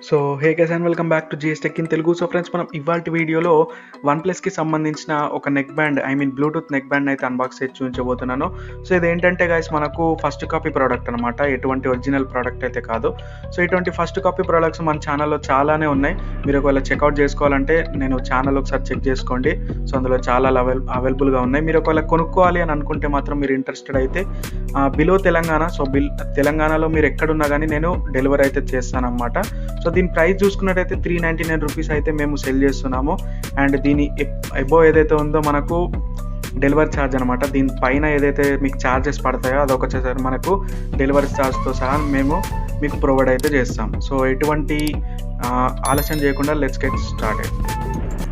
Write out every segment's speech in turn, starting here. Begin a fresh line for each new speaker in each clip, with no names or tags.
So hey guys and welcome back to GS tech in Telugu. So friends, మనం ఇవాల్టి వీడియోలో వన్ప్లస్కి సంబంధించిన ఒక neck band Bluetooth neck band అయితే అన్బాక్స్ చేసి చూపించబోతున్నాను. సో ఇది ఏంటంటే గైస్, మనకు ఫస్ట్ కాపీ ప్రోడక్ట్ అనమాట, ఎటువంటి ఒరిజినల్ ప్రోడక్ట్ అయితే కాదు. సో ఇటువంటి ఫస్ట్ కాపీ ప్రోడక్ట్స్ మన ఛానల్లో చాలానే ఉన్నాయి. మీరు ఒకవేళ చెక్అవుట్ చేసుకోవాలంటే నేను ఛానల్ ఒకసారి చెక్ చేసుకోండి. సో అందులో చాలా అవైలబుల్గా ఉన్నాయి. మీరు ఒకవేళ కొనుక్కోవాలి అని అనుకుంటే మాత్రం మీరు ఇంట్రెస్టెడ్ అయితే బిలో తెలంగాణ, సో తెలంగాణలో మీరు ఎక్కడున్నా కానీ నేను డెలివరీ అయితే చేస్తాను అనమాట. సో దీని ప్రైస్ చూసుకున్నట్టయితే 399 రూపీస్ అయితే మేము సెల్ చేస్తున్నాము. అండ్ దీని ఎబో ఏదైతే ఉందో మనకు డెలివరీ ఛార్జ్ అనమాట, దీనిపైన ఏదైతే మీకు ఛార్జెస్ పడతాయో అదొకసారి మనకు డెలివరీ ఛార్జ్తో సహా మేము మీకు ప్రొవైడ్ అయితే చేస్తాం. సో ఎటువంటి ఆలస్యం చేయకుండా లెట్స్ గెట్ స్టార్టెడ్.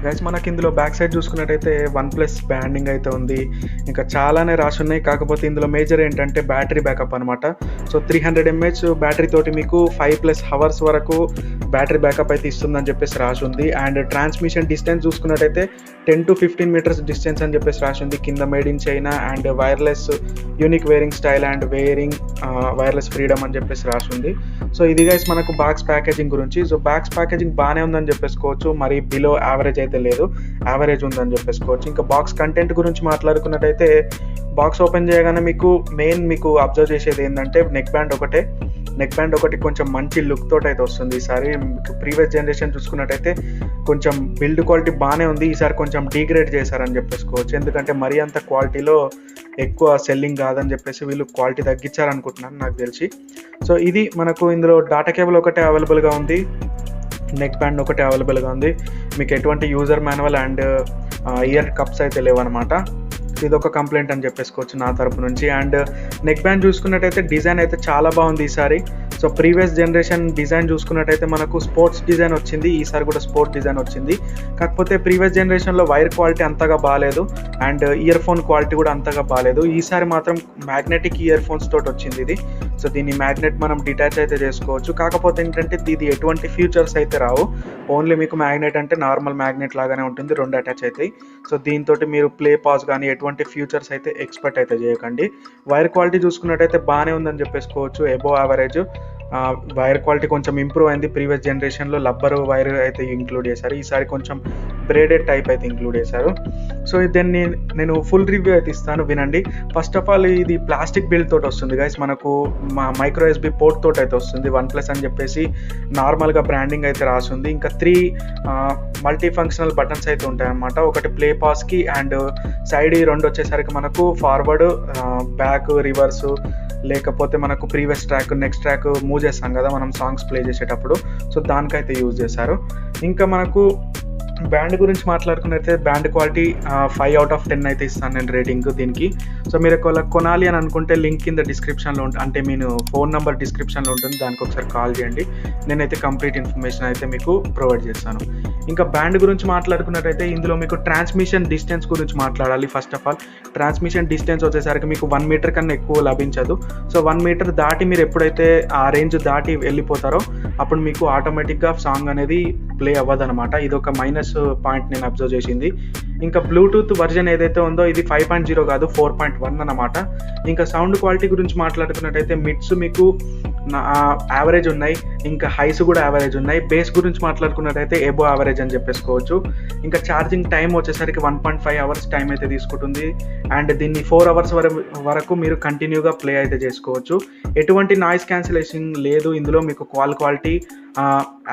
గైస్, మనకి ఇందులో బ్యాక్ సైడ్ చూసుకున్నట్టయితే వన్ప్లస్ బ్రాండింగ్ అయితే ఉంది. ఇంకా చాలానే రాసి ఉన్నాయి. కాకపోతే ఇందులో మేజర్ ఏంటంటే బ్యాటరీ బ్యాకప్ అనమాట. సో 300 mAh బ్యాటరీ తోటి మీకు 5+ hours వరకు బ్యాటరీ బ్యాకప్ అయితే ఇస్తుందని చెప్పేసి రాసి ఉంది. అండ్ ట్రాన్స్మిషన్ డిస్టెన్స్ చూసుకున్నట్టయితే 10 to 15 meters డిస్టెన్స్ అని చెప్పేసి రాసి ఉంది. కింద made in China and wireless unique wearing style and wireless freedom అని చెప్పేసి రాసి ఉంది. సో ఇది గైస్ మనకు బాక్స్ ప్యాకేజింగ్ గురించి. సో బాక్స్ ప్యాకేజింగ్ బాగానే ఉందని చెప్పేసుకోవచ్చు, మరి బిలో యావరేజ్ అయితే లేదు, యావరేజ్ ఉందని చెప్పేసుకోవచ్చు. ఇంకా బాక్స్ కంటెంట్ గురించి మాట్లాడుకున్నట్టయితే బాక్స్ ఓపెన్ చేయగానే మీకు అబ్జర్వ్ చేసేది ఏంటంటే నెక్ బ్యాండ్ ఒకటి కొంచెం మంచి లుక్ తోటి అయితే వస్తుంది. ఈసారి మీకు ప్రీవియస్ జనరేషన్ చూసుకున్నట్టయితే కొంచెం బిల్డ్ క్వాలిటీ బాగానే ఉంది, ఈసారి కొంచెం డీగ్రేడ్ చేశారని చెప్పేసుకోవచ్చు. ఎందుకంటే మరీ అంత క్వాలిటీలో ఎక్కువ సెల్లింగ్ కాదని చెప్పేసి వీళ్ళు క్వాలిటీ తగ్గించారనుకుంటున్నాను నాకు తెలిసి. సో ఇది మనకు ఇందులో డాటా కేబుల్ ఒకటే అవైలబుల్గా ఉంది, నెక్ బ్యాండ్ ఒకటే అవైలబుల్గా ఉంది. మీకు ఎటువంటి user manual and ear cups అయితే లేవన్నమాట. ఇది ఒక కంప్లైంట్ అని చెప్పేసుకోవచ్చు నా తరపు నుంచి. అండ్ నెక్ బ్యాండ్ చూసుకున్నట్టయితే డిజైన్ అయితే చాలా బాగుంది ఈసారి. సో ప్రీవియస్ జనరేషన్ డిజైన్ చూసుకున్నట్టయితే మనకు స్పోర్ట్స్ డిజైన్ వచ్చింది, ఈసారి కూడా స్పోర్ట్స్ డిజైన్ వచ్చింది. కాకపోతే ప్రీవియస్ జనరేషన్లో వైర్ క్వాలిటీ అంతగా బాగాలేదు అండ్ ఇయర్ ఫోన్ క్వాలిటీ కూడా అంతగా బాగాలేదు. ఈసారి మాత్రం మ్యాగ్నెటిక్ ఇయర్ ఫోన్స్ తోటి వచ్చింది ఇది. సో దీన్ని మ్యాగ్నెట్ మనం డిటాచ్ అయితే చేసుకోవచ్చు. కాకపోతే ఏంటంటే ఇది ఎటువంటి ఫీచర్స్ అయితే రావు, ఓన్లీ మీకు మ్యాగ్నెట్ అంటే నార్మల్ మ్యాగ్నెట్ లాగానే ఉంటుంది, 2 అటాచ్ అవుతాయి. సో దీంతో మీరు ప్లే పాజ్ కానీ ఎటువంటి ఫీచర్స్ అయితే ఎక్స్పెక్ట్ అయితే చేయకండి. వైర్ క్వాలిటీ చూసుకున్నట్టయితే బాగానే ఉందని చెప్పేసుకోవచ్చు, ఎబో యావరేజ్. వైర్ క్వాలిటీ కొంచెం ఇంప్రూవ్ అయింది. ప్రీవియస్ జనరేషన్లో లబ్బర్ వైర్ అయితే ఇంక్లూడ్ చేశారు, ఈసారి కొంచెం బ్రేడెడ్ టైప్ అయితే ఇంక్లూడ్ చేశారు. సో దీన్ని నేను ఫుల్ రివ్యూ అయితే ఇస్తాను, వినండి. ఫస్ట్ ఆఫ్ ఆల్ ఇది ప్లాస్టిక్ బిల్డ్ తోటి వస్తుంది గైస్, మనకు మైక్రో ఎస్బీ పోర్ట్ తోటి అయితే వస్తుంది. వన్ప్లస్ అని చెప్పేసి నార్మల్గా బ్రాండింగ్ అయితే రాసింది. ఇంకా 3 మల్టీ ఫంక్షనల్ బటన్స్ అయితే ఉంటాయి అన్నమాట. ఒకటి ప్లే పాస్కి అండ్ సైడ్ 2 వచ్చేసరికి మనకు ఫార్వర్డ్, బ్యాక్, రివర్సు, లేకపోతే మనకు previous track, next track move చేస్తాం కదా మనం సాంగ్స్ ప్లే చేసేటప్పుడు, సో దానికైతే యూజ్ చేశారు. ఇంకా మనకు బ్యాండ్ గురించి మాట్లాడుకున్నట్లయితే బ్యాండ్ క్వాలిటీ 5 out of 10 అయితే ఇస్తాను నేను రేటింగ్ దీనికి. సో మీరు ఒకవేళ కొనాలి అని అనుకుంటే లింక్ కింద డిస్క్రిప్షన్లో అంటే నేను ఫోన్ నెంబర్ డిస్క్రిప్షన్లో ఉంటుంది, దానికి ఒకసారి కాల్ చేయండి. నేనైతే కంప్లీట్ ఇన్ఫర్మేషన్ అయితే మీకు ప్రొవైడ్ చేస్తాను. ఇంకా బ్యాండ్ గురించి మాట్లాడుకున్నట్టయితే ఇందులో మీకు ట్రాన్స్మిషన్ డిస్టెన్స్ గురించి మాట్లాడాలి. First of all transmission distance వచ్చేసరికి మీకు 1 meter కన్నా ఎక్కువ లభించదు. సో 1 meter దాటి మీరు ఎప్పుడైతే ఆ రేంజ్ దాటి వెళ్ళిపోతారో అప్పుడు మీకు ఆటోమేటిక్గా సాంగ్ అనేది ప్లే అవ్వదు అనమాట. ఇది ఒక మైనస్ పాయింట్ నేను అబ్జర్వ్ చేసింది. ఇంకా బ్లూటూత్ వర్జన్ ఏదైతే ఉందో ఇది 5.0 కాదు, 4.1 అనమాట. ఇంకా సౌండ్ క్వాలిటీ గురించి మాట్లాడుకున్నట్టయితే మిడ్స్ మీకు యావరేజ్ ఉన్నాయి, ఇంకా హైస్ కూడా యావరేజ్ ఉన్నాయి. బేస్ గురించి మాట్లాడుకున్నట్టయితే ఎబో యావరేజ్ అని చెప్పేసుకోవచ్చు. ఇంకా ఛార్జింగ్ టైం వచ్చేసరికి 1.5 hours టైం అయితే తీసుకుంటుంది. అండ్ దీన్ని 4 hours వరకు మీరు కంటిన్యూగా ప్లే అయితే చేసుకోవచ్చు. ఎటువంటి నాయిస్ క్యాన్సిలేషన్ లేదు ఇందులో. మీకు కాల్ క్వాలిటీ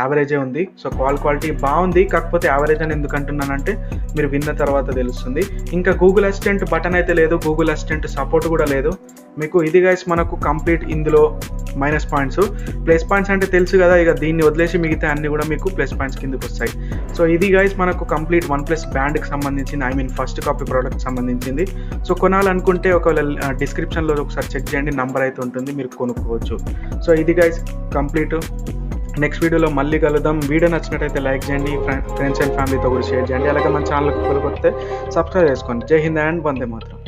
యావరేజే ఉంది. సో కాల్ క్వాలిటీ బాగుంది, కాకపోతే యావరేజ్ అని ఎందుకు అంటున్నానంటే మీరు విన్న తర్వాత తెలుస్తుంది. ఇంకా గూగుల్ అసిస్టెంట్ బటన్ అయితే లేదు, గూగుల్ అసిస్టెంట్ సపోర్ట్ కూడా లేదు మీకు. ఇది గైస్ మనకు కంప్లీట్ ఇందులో మైనస్ పాయింట్స్. ప్లస్ పాయింట్స్ అంటే తెలుసు కదా, ఇక దీన్ని వదిలేసి మిగతా అన్ని కూడా మీకు ప్లస్ పాయింట్స్ కిందకి వస్తాయి. సో ఇది గైస్ మనకు కంప్లీట్ వన్ప్లస్ బ్రాండ్కి సంబంధించింది, ఫస్ట్ కాపీ ప్రోడక్ట్ సంబంధించింది. సో కొనాలనుకుంటే ఒకవేళ డిస్క్రిప్షన్లో ఒకసారి చెక్ చేయండి, నంబర్ అయితే ఉంటుంది, మీరు కొనుక్కోవచ్చు. సో ఇది గైస్ కంప్లీట్. నెక్స్ట్ వీడియోలో మళ్ళీ కలుద్దాం. వీడియో నచ్చినట్టయితే లైక్ చేయండి, ఫ్రెండ్స్ అండ్ ఫ్యామిలీతో కూడా షేర్ చేయండి. అలాగే మన ఛానల్కి కొలికొస్తే సబ్స్క్రైబ్ చేసుకోండి. జై హింద్ అండ్ వందే మాతరం.